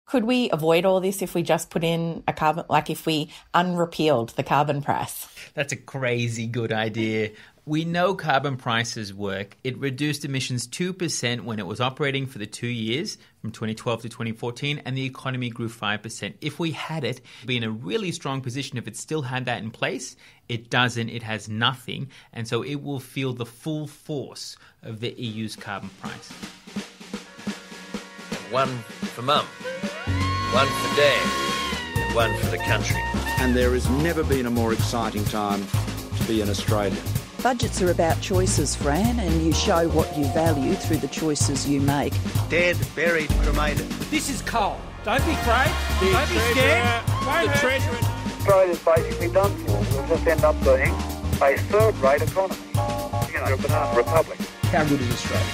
Could we avoid all this if we just put in a carbon, like if we unrepealed the carbon price? That's a crazy good idea. We know carbon prices work. It reduced emissions 2% when it was operating for the 2 years from 2012 to 2014, and the economy grew 5%. If we had it, we'd be in a really strong position if it still had that in place. It doesn't. It has nothing. And so it will feel the full force of the EU's carbon price. One for Mum, one for Dad, and one for the country. And there has never been a more exciting time to be an Australian. Budgets are about choices, Fran, and you show what you value through the choices you make. Dead, buried, cremated. This is coal. Don't be afraid. Don't be scared. Australia's basically done for. We'll just end up being a third-rate economy. A banana republic. How good is Australia?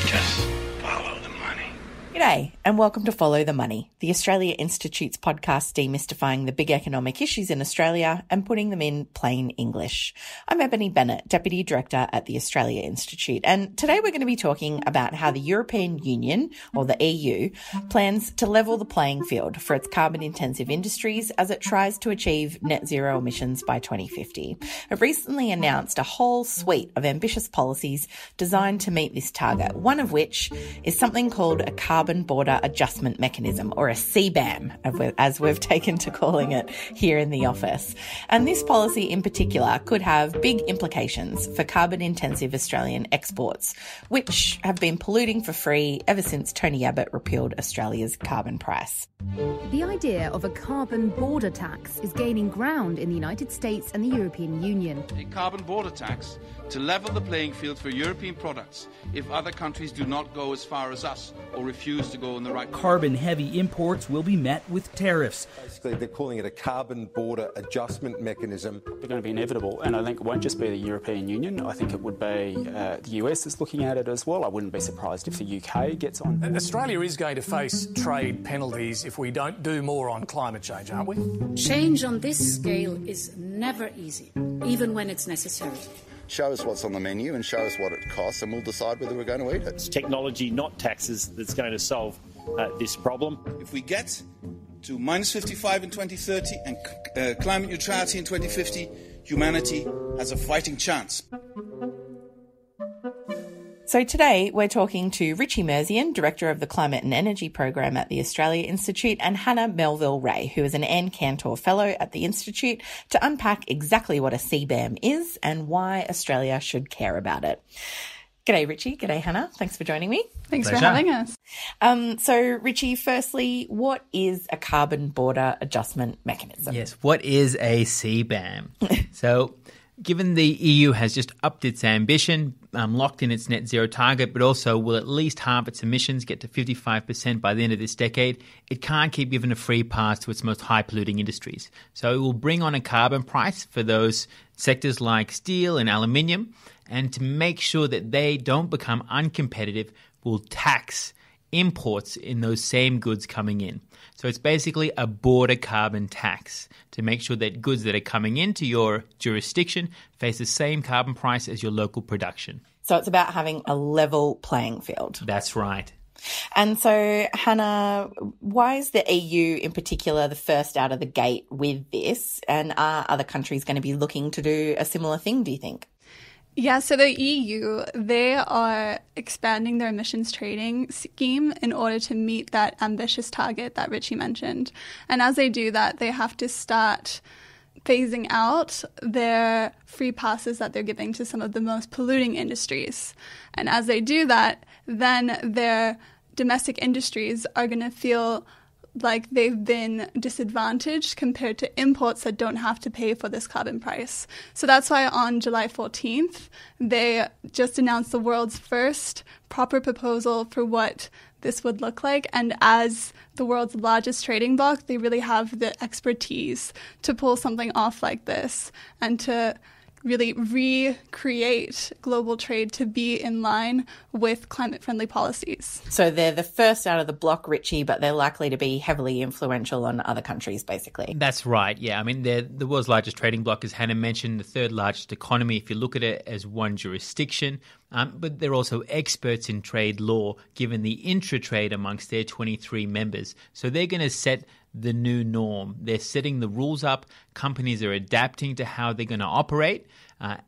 Just follow the money. G'day, and welcome to Follow the Money, the Australia Institute's podcast demystifying the big economic issues in Australia and putting them in plain English. I'm Ebony Bennett, Deputy Director at the Australia Institute, and today we're going to be talking about how the European Union, or the EU, plans to level the playing field for its carbon-intensive industries as it tries to achieve net zero emissions by 2050. It recently announced a whole suite of ambitious policies designed to meet this target, one of which is something called a Carbon Border Adjustment Mechanism, or a CBAM, as we've taken to calling it here in the office. And this policy in particular could have big implications for carbon-intensive Australian exports, which have been polluting for free ever since Tony Abbott repealed Australia's carbon price. The idea of a carbon border tax is gaining ground in the United States and the European Union. A carbon border tax to level the playing field for European products if other countries do not go as far as us or refuse to go in the right way. Carbon-heavy imports will be met with tariffs. Basically, they're calling it a carbon border adjustment mechanism. They're going to be inevitable, and I think it won't just be the European Union. I think it would be the US that's looking at it as well. I wouldn't be surprised if the UK gets on. Australia is going to face trade penalties if we don't do more on climate change, aren't we? Change on this scale is never easy, even when it's necessary. Show us what's on the menu and show us what it costs, and we'll decide whether we're going to eat it. It's technology, not taxes, that's going to solve this problem. If we get to minus 55 in 2030 and climate neutrality in 2050, humanity has a fighting chance. So today we're talking to Richie Merzian, Director of the Climate and Energy Program at the Australia Institute, and Hannah Melville-Ray, who is an Anne Cantor Fellow at the Institute, to unpack exactly what a CBAM is and why Australia should care about it. G'day, Richie. G'day, Hannah. Thanks for joining me. Thanks for having us. So, Richie, firstly, what is a carbon border adjustment mechanism? Yes, what is a CBAM? So, given the EU has just upped its ambition, locked in its net zero target, but also will at least halve its emissions, get to 55% by the end of this decade, it can't keep giving a free pass to its most high-polluting industries. So it will bring on a carbon price for those sectors like steel and aluminium, and to make sure that they don't become uncompetitive, will tax imports in those same goods coming in. So it's basically a border carbon tax to make sure that goods that are coming into your jurisdiction face the same carbon price as your local production. So it's about having a level playing field. That's right. And so, Hannah, why is the EU in particular the first out of the gate with this? And are other countries going to be looking to do a similar thing, do you think? Yeah, so the EU, they are expanding their emissions trading scheme in order to meet that ambitious target that Richie mentioned. And as they do that, they have to start phasing out their free passes that they're giving to some of the most polluting industries. And as they do that, then their domestic industries are going to feel like they've been disadvantaged compared to imports that don't have to pay for this carbon price. So that's why on July 14th, they just announced the world's first proper proposal for what this would look like. And as the world's largest trading bloc, they really have the expertise to pull something off like this and to really recreate global trade to be in line with climate-friendly policies. So they're the first out of the block, Richie, but they're likely to be heavily influential on other countries, basically. That's right, yeah. I mean, they're the world's largest trading bloc, as Hannah mentioned, the third largest economy if you look at it as one jurisdiction. but they're also experts in trade law, given the intra-trade amongst their 23 members. So they're going to set the new norm. They're setting the rules up. Companies are adapting to how they're going to operate.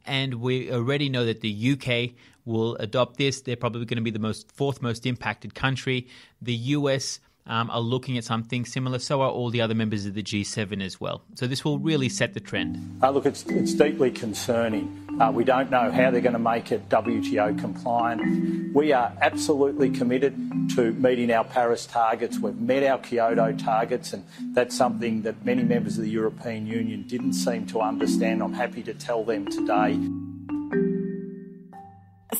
And we already know that the UK will adopt this. They're probably going to be the fourth most impacted country. The US are looking at something similar. So are all the other members of the G7 as well. So this will really set the trend. Look, it's deeply concerning. We don't know how they're going to make it WTO compliant. We are absolutely committed to meeting our Paris targets. We've met our Kyoto targets, and that's something that many members of the European Union didn't seem to understand. I'm happy to tell them today.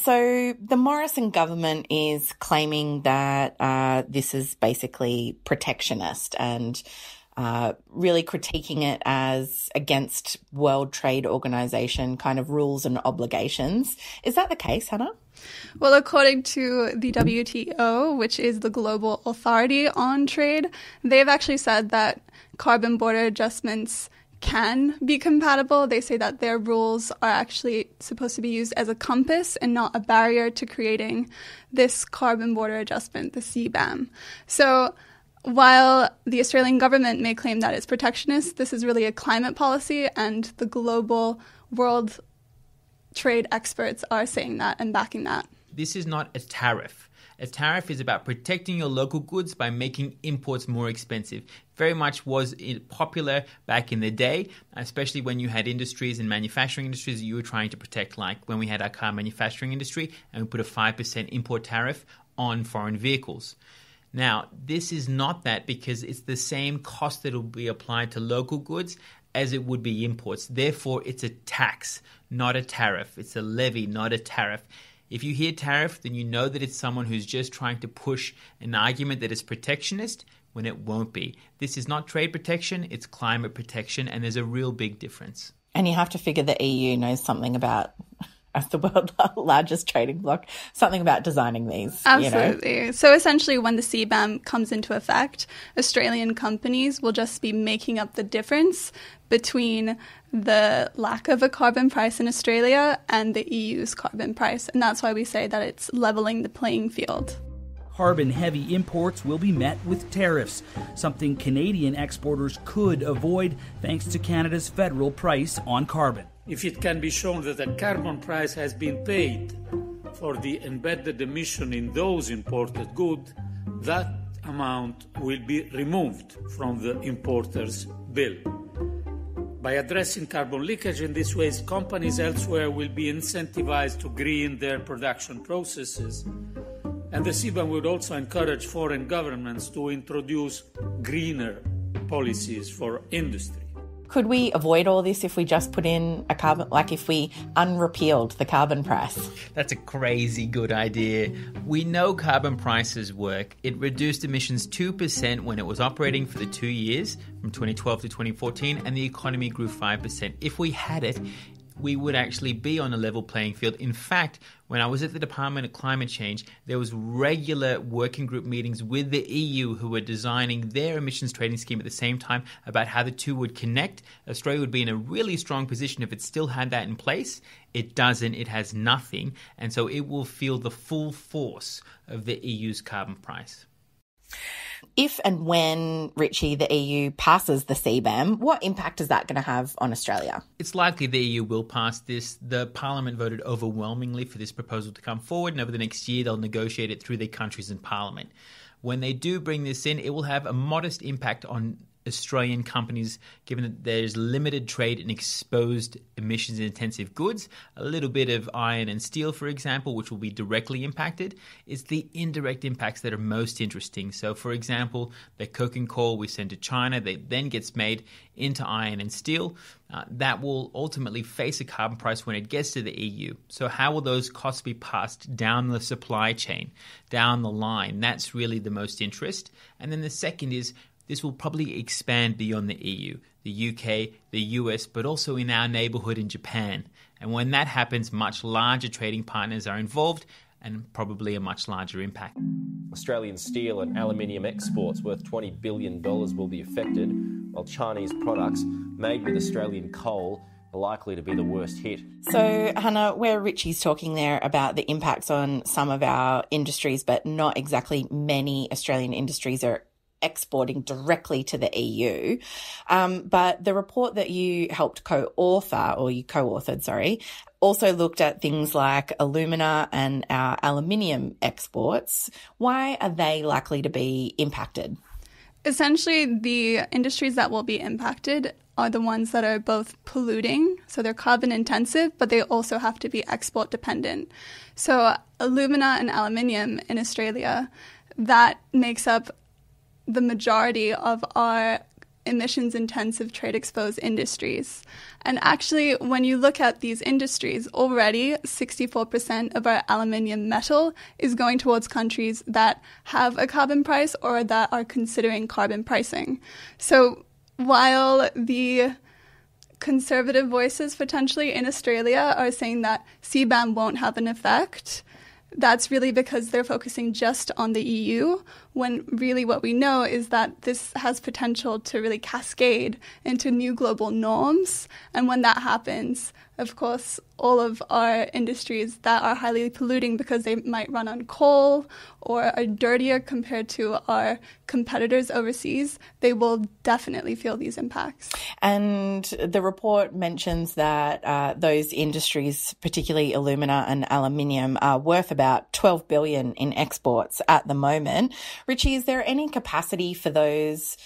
So the Morrison government is claiming that this is basically protectionist and really critiquing it as against World Trade Organization kind of rules and obligations. Is that the case, Hannah? Well, according to the WTO, which is the global authority on trade, they've actually said that carbon border adjustments can be compatible. They say that their rules are actually supposed to be used as a compass and not a barrier to creating this carbon border adjustment, the CBAM. So while the Australian government may claim that it's protectionist, this is really a climate policy, and the global world trade experts are saying that and backing that. This is not a tariff. A tariff is about protecting your local goods by making imports more expensive. Very much was popular back in the day, especially when you had industries and manufacturing industries that you were trying to protect, like when we had our car manufacturing industry and we put a 5% import tariff on foreign vehicles. Now, this is not that, because it's the same cost that will be applied to local goods as it would be imports. Therefore, it's a tax, not a tariff. It's a levy, not a tariff. If you hear tariff, then you know that it's someone who's just trying to push an argument that is protectionist when it won't be. This is not trade protection, it's climate protection, and there's a real big difference. And you have to figure the EU knows something about, as the world's largest trading bloc, something about designing these. Absolutely. You know? So essentially, when the CBAM comes into effect, Australian companies will just be making up the difference between the lack of a carbon price in Australia and the EU's carbon price. And that's why we say that it's leveling the playing field. Carbon-heavy imports will be met with tariffs, something Canadian exporters could avoid thanks to Canada's federal price on carbon. If it can be shown that a carbon price has been paid for the embedded emission in those imported goods, that amount will be removed from the importer's bill. By addressing carbon leakage in this way, companies elsewhere will be incentivized to green their production processes. And the CBAM would also encourage foreign governments to introduce greener policies for industry. Could we avoid all this if we just put in a carbon, like if we unrepealed the carbon price? That's a crazy good idea. We know carbon prices work. It reduced emissions 2% when it was operating for the 2 years, from 2012 to 2014, and the economy grew 5%. If we had it, we would actually be on a level playing field. In fact, when I was at the Department of Climate Change, there was regular working group meetings with the EU who were designing their emissions trading scheme at the same time about how the two would connect. Australia would be in a really strong position if it still had that in place. It doesn't. It has nothing. And so it will feel the full force of the EU's carbon price. If and when, Richie, the EU passes the CBAM, what impact is that going to have on Australia? It's likely the EU will pass this. The Parliament voted overwhelmingly for this proposal to come forward, and over the next year they'll negotiate it through their countries in Parliament. When they do bring this in, it will have a modest impact on Australian companies, given that there's limited trade in exposed emissions-intensive goods, a little bit of iron and steel, for example, which will be directly impacted. It's the indirect impacts that are most interesting. So, for example, the coking coal we send to China, that then gets made into iron and steel. That will ultimately face a carbon price when it gets to the EU. So how will those costs be passed down the supply chain, down the line? That's really the most interest. And then the second is, this will probably expand beyond the EU, the UK, the US, but also in our neighbourhood in Japan. And when that happens, much larger trading partners are involved and probably a much larger impact. Australian steel and aluminium exports worth $20 billion will be affected, while Chinese products made with Australian coal are likely to be the worst hit. So, Hannah, where Richie's talking there about the impacts on some of our industries, but not exactly many Australian industries are exporting directly to the EU. But the report that you helped co-authored, also looked at things like alumina and our aluminium exports. Why are they likely to be impacted? Essentially, the industries that will be impacted are the ones that are both polluting, so they're carbon intensive, but they also have to be export dependent. So alumina and aluminium in Australia, that makes up the majority of our emissions-intensive trade-exposed industries. And actually, when you look at these industries, already 64% of our aluminium metal is going towards countries that have a carbon price or that are considering carbon pricing. So while the conservative voices potentially in Australia are saying that CBAM won't have an effect, that's really because they're focusing just on the EU, when really what we know is that this has potential to really cascade into new global norms. And when that happens, of course, all of our industries that are highly polluting because they might run on coal or are dirtier compared to our competitors overseas, they will definitely feel these impacts. And the report mentions that those industries, particularly alumina and aluminium, are worth about $12 billion in exports at the moment. Richie, is there any capacity for those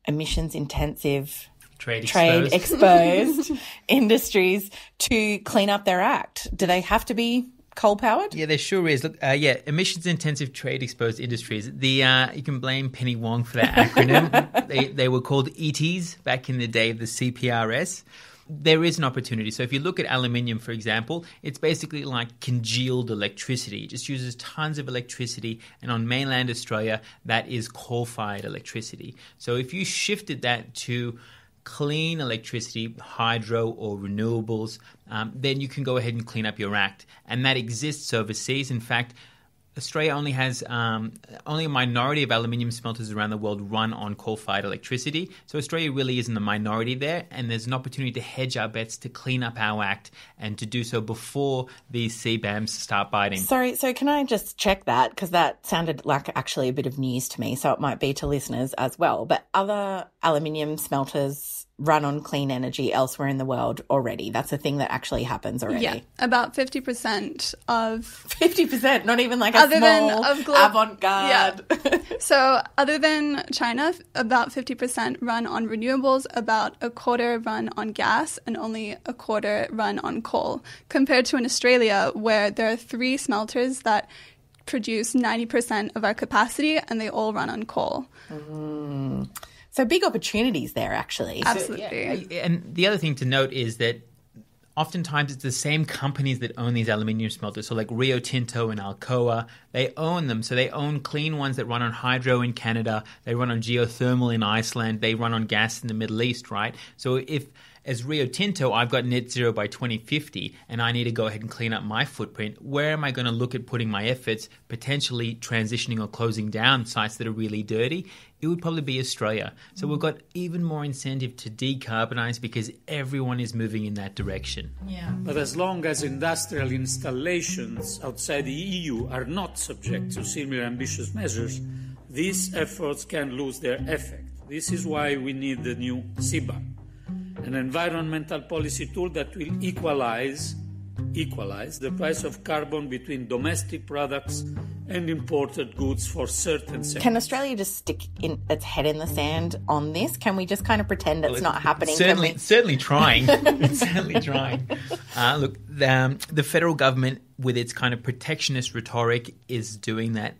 emissions-intensive trade-exposed industries to clean up their act? Do they have to be coal-powered? Yeah, there sure is. Look, emissions-intensive trade-exposed industries. You can blame Penny Wong for that acronym. they were called ETs back in the day of the CPRS. There is an opportunity. So if you look at aluminium, for example, it's basically like congealed electricity. It just uses tons of electricity. And on mainland Australia, that is coal-fired electricity. So if you shifted that to clean electricity, hydro or renewables, then you can go ahead and clean up your act. And that exists overseas. In fact, Australia only has only a minority of aluminium smelters around the world run on coal-fired electricity. So Australia really is in the minority there, and there's an opportunity to hedge our bets to clean up our act and to do so before these CBAMs start biting. Sorry, so can I just check that? Because that sounded like actually a bit of news to me, so it might be to listeners as well. But other aluminium smelters run on clean energy elsewhere in the world already. That's a thing that actually happens already. Yeah, about 50% of... 50%? Not even like a small avant-garde. Yeah. So other than China, about 50% run on renewables, about a quarter run on gas, and only a quarter run on coal, compared to in Australia, where there are 3 smelters that produce 90% of our capacity, and they all run on coal. Mm. So big opportunities there, actually. Absolutely. So, yeah. And the other thing to note is that oftentimes it's the same companies that own these aluminium smelters. So like Rio Tinto and Alcoa, they own them. So they own clean ones that run on hydro in Canada. They run on geothermal in Iceland. They run on gas in the Middle East, right? So if, as Rio Tinto, I've got net zero by 2050 and I need to go ahead and clean up my footprint, where am I going to look at putting my efforts, potentially transitioning or closing down sites that are really dirty? It would probably be Australia. So we've got even more incentive to decarbonise because everyone is moving in that direction. Yeah. But as long as industrial installations outside the EU are not subject to similar ambitious measures, these efforts can lose their effect. This is why we need the new CBAM, an environmental policy tool that will equalize the price of carbon between domestic products and imported goods for certain sectors. Can Australia just stick its head in the sand on this? Can we just kind of pretend it's not happening? Certainly trying. It's certainly trying. Look, the federal government, with its kind of protectionist rhetoric, is doing that.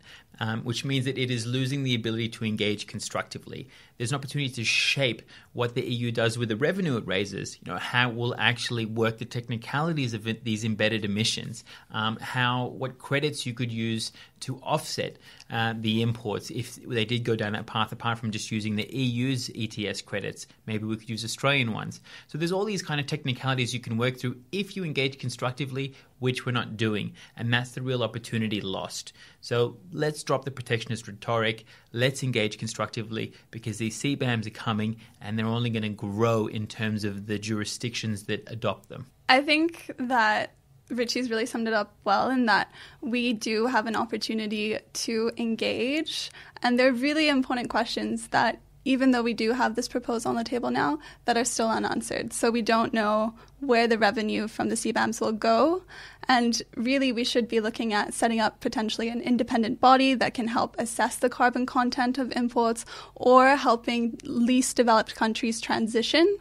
Which means that it is losing the ability to engage constructively. There's an opportunity to shape what the EU does with the revenue it raises, how it will actually work the technicalities of these embedded emissions, what credits you could use to offset the imports if they did go down that path, apart from just using the EU's ETS credits. Maybe we could use Australian ones. So there's all these kind of technicalities you can work through if you engage constructively which we're not doing. And that's the real opportunity lost. So let's drop the protectionist rhetoric. Let's engage constructively, because these CBAMs are coming and they're only going to grow in terms of the jurisdictions that adopt them. I think that Richie's really summed it up well, in that we do have an opportunity to engage, and they're really important questions that, even though we do have this proposal on the table now, that are still unanswered. So we don't know where the revenue from the CBAMs will go, and really we should be looking at setting up potentially an independent body that can help assess the carbon content of imports, or helping least developed countries transition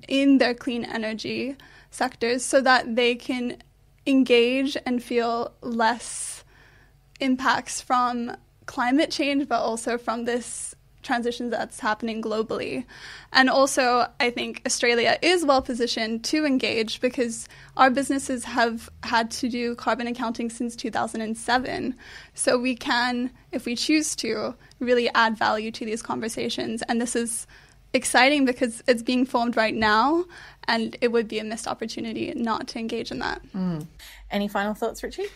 in their clean energy sectors, so that they can engage and feel less impacts from climate change, but also from this transition that's happening globally. And also, I think Australia is well positioned to engage, because our businesses have had to do carbon accounting since 2007. So we can, if we choose to, really add value to these conversations. And this is exciting because it's being formed right now, and it would be a missed opportunity not to engage in that. Any final thoughts, Richie?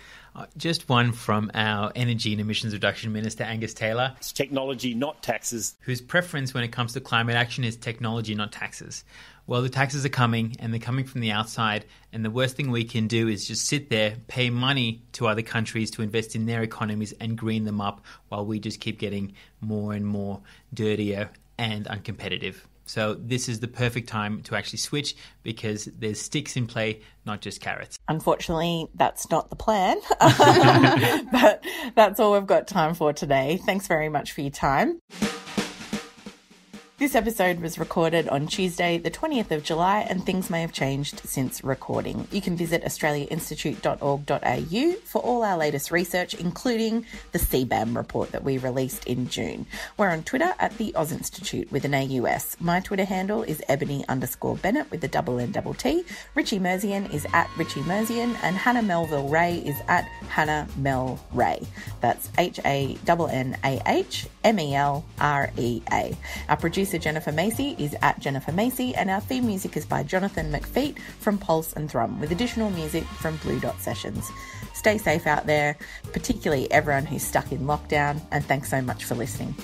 Just one from our Energy and Emissions Reduction Minister, Angus Taylor. It's technology, not taxes. Whose preference when it comes to climate action is technology, not taxes. Well, the taxes are coming, and they're coming from the outside, and the worst thing we can do is just sit there, pay money to other countries to invest in their economies and green them up, while we just keep getting more and more dirtier and uncompetitive. So this is the perfect time to actually switch, because there's sticks in play, not just carrots. Unfortunately, that's not the plan, but that's all we've got time for today. Thanks very much for your time. This episode was recorded on Tuesday, the 20th of July, and things may have changed since recording. You can visit australiainstitute.org.au for all our latest research, including the CBAM report that we released in June. We're on Twitter at the Oz Institute with an AUS. My Twitter handle is Ebony_Bennett with a DNT. Richie Merzian is at Richie Merzian, and Hannah Melville Ray is at Hannah Mel Ray. That's HANNAHMELREA. Our producer Jennifer Macy is at Jennifer Macy, and our theme music is by Jonathan McFeet from Pulse and Thrum, with additional music from Blue Dot Sessions. Stay safe out there, particularly everyone who's stuck in lockdown, and thanks so much for listening.